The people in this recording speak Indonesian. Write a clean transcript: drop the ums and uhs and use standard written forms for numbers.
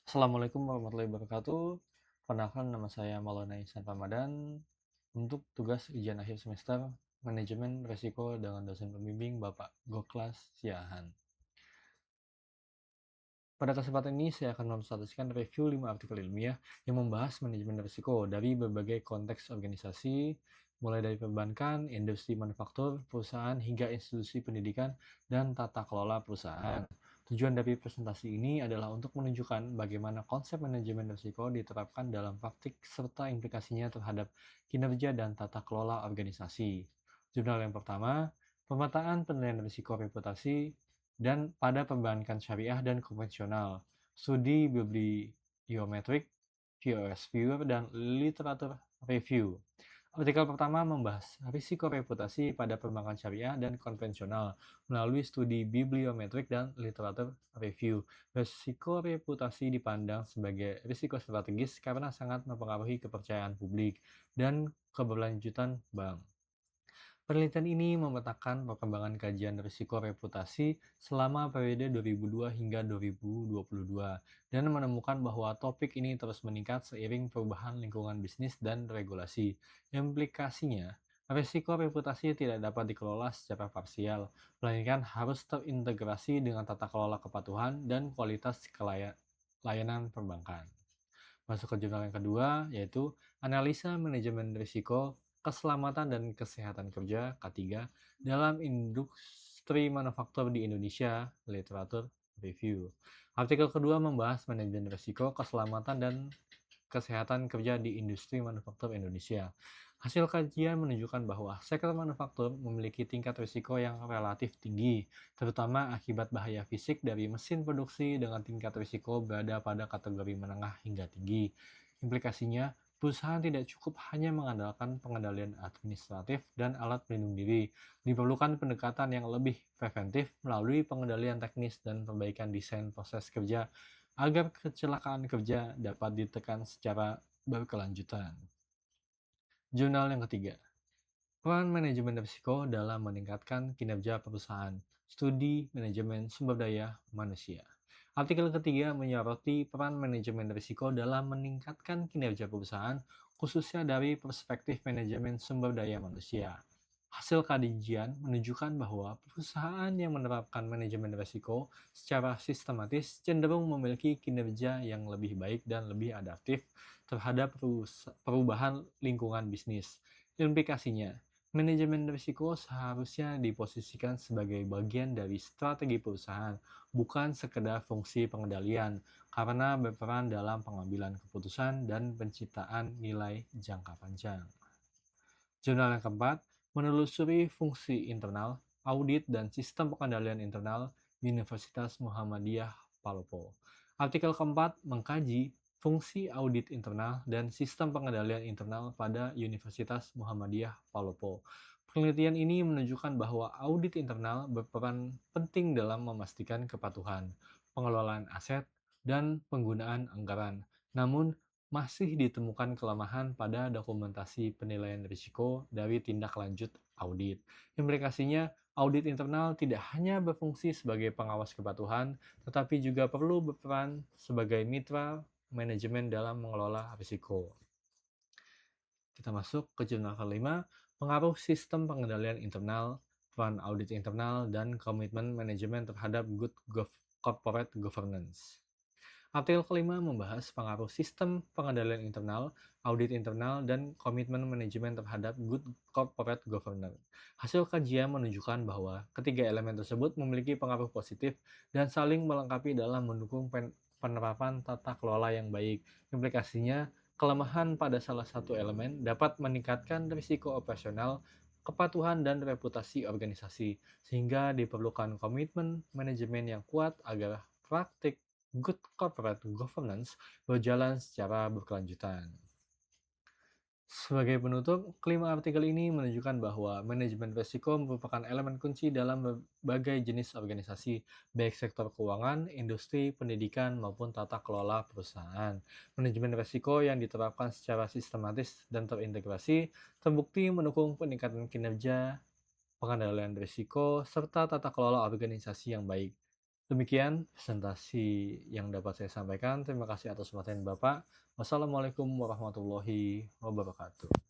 Assalamualaikum warahmatullahi wabarakatuh. Perkenalkan nama saya Maulana Ihsan Ramadan. Untuk tugas ujian akhir semester Manajemen Risiko dengan dosen pembimbing Bapak Goklas Siahan. Pada kesempatan ini saya akan mempresentasikan review 5 artikel ilmiah yang membahas manajemen risiko dari berbagai konteks organisasi, mulai dari perbankan, industri manufaktur, perusahaan, hingga institusi pendidikan dan tata kelola perusahaan. Tujuan dari presentasi ini adalah untuk menunjukkan bagaimana konsep manajemen risiko diterapkan dalam praktik serta implikasinya terhadap kinerja dan tata kelola organisasi. Jurnal yang pertama, pemetaan penilaian risiko reputasi dan pada perbankan syariah dan konvensional, studi bibliometrik, POS Viewer, dan literatur review. Artikel pertama membahas risiko reputasi pada perbankan syariah dan konvensional melalui studi bibliometrik dan literatur review. Risiko reputasi dipandang sebagai risiko strategis karena sangat mempengaruhi kepercayaan publik dan keberlanjutan bank. Penelitian ini memetakan perkembangan kajian risiko reputasi selama periode 2002 hingga 2022 dan menemukan bahwa topik ini terus meningkat seiring perubahan lingkungan bisnis dan regulasi. Implikasinya, risiko reputasi tidak dapat dikelola secara parsial, melainkan harus terintegrasi dengan tata kelola kepatuhan dan kualitas layanan perbankan. Masuk ke jurnal yang kedua, yaitu Analisa Manajemen Risiko, Keselamatan dan Kesehatan Kerja K3 dalam Industri Manufaktur di Indonesia, Literatur Review. Artikel kedua membahas manajemen risiko, keselamatan dan kesehatan kerja di industri manufaktur Indonesia. Hasil kajian menunjukkan bahwa sektor manufaktur memiliki tingkat risiko yang relatif tinggi, terutama akibat bahaya fisik dari mesin produksi dengan tingkat risiko berada pada kategori menengah hingga tinggi. Implikasinya, perusahaan tidak cukup hanya mengandalkan pengendalian administratif dan alat pelindung diri. Diperlukan pendekatan yang lebih preventif melalui pengendalian teknis dan perbaikan desain proses kerja agar kecelakaan kerja dapat ditekan secara berkelanjutan. Jurnal yang ketiga, peran manajemen risiko dalam meningkatkan kinerja perusahaan. Studi manajemen sumber daya manusia. Artikel ketiga menyoroti peran manajemen risiko dalam meningkatkan kinerja perusahaan, khususnya dari perspektif manajemen sumber daya manusia. Hasil kajian menunjukkan bahwa perusahaan yang menerapkan manajemen risiko secara sistematis cenderung memiliki kinerja yang lebih baik dan lebih adaptif terhadap perubahan lingkungan bisnis. Implikasinya, manajemen risiko seharusnya diposisikan sebagai bagian dari strategi perusahaan, bukan sekedar fungsi pengendalian, karena berperan dalam pengambilan keputusan dan penciptaan nilai jangka panjang. Jurnal yang keempat, menelusuri fungsi internal, audit, dan sistem pengendalian internal Universitas Muhammadiyah Palopo. Artikel keempat mengkaji fungsi audit internal dan sistem pengendalian internal pada Universitas Muhammadiyah Palopo. Penelitian ini menunjukkan bahwa audit internal berperan penting dalam memastikan kepatuhan, pengelolaan aset, dan penggunaan anggaran. Namun, masih ditemukan kelemahan pada dokumentasi penilaian risiko dari tindak lanjut audit. Implikasinya, audit internal tidak hanya berfungsi sebagai pengawas kepatuhan, tetapi juga perlu berperan sebagai mitra manajemen dalam mengelola risiko. Kita masuk ke jurnal kelima, pengaruh sistem pengendalian internal, peran audit internal, dan komitmen manajemen terhadap good corporate governance. Artikel kelima membahas pengaruh sistem pengendalian internal, audit internal, dan komitmen manajemen terhadap good corporate governance. Hasil kajian menunjukkan bahwa ketiga elemen tersebut memiliki pengaruh positif dan saling melengkapi dalam mendukung penerapan tata kelola yang baik. Implikasinya, kelemahan pada salah satu elemen dapat meningkatkan risiko operasional, kepatuhan, dan reputasi organisasi, sehingga diperlukan komitmen manajemen yang kuat agar praktik good corporate governance berjalan secara berkelanjutan. Sebagai penutup, kelima artikel ini menunjukkan bahwa manajemen risiko merupakan elemen kunci dalam berbagai jenis organisasi, baik sektor keuangan, industri, pendidikan, maupun tata kelola perusahaan. Manajemen risiko yang diterapkan secara sistematis dan terintegrasi terbukti mendukung peningkatan kinerja, pengendalian risiko, serta tata kelola organisasi yang baik. Demikian presentasi yang dapat saya sampaikan. Terima kasih atas perhatian Bapak. Wassalamualaikum warahmatullahi wabarakatuh.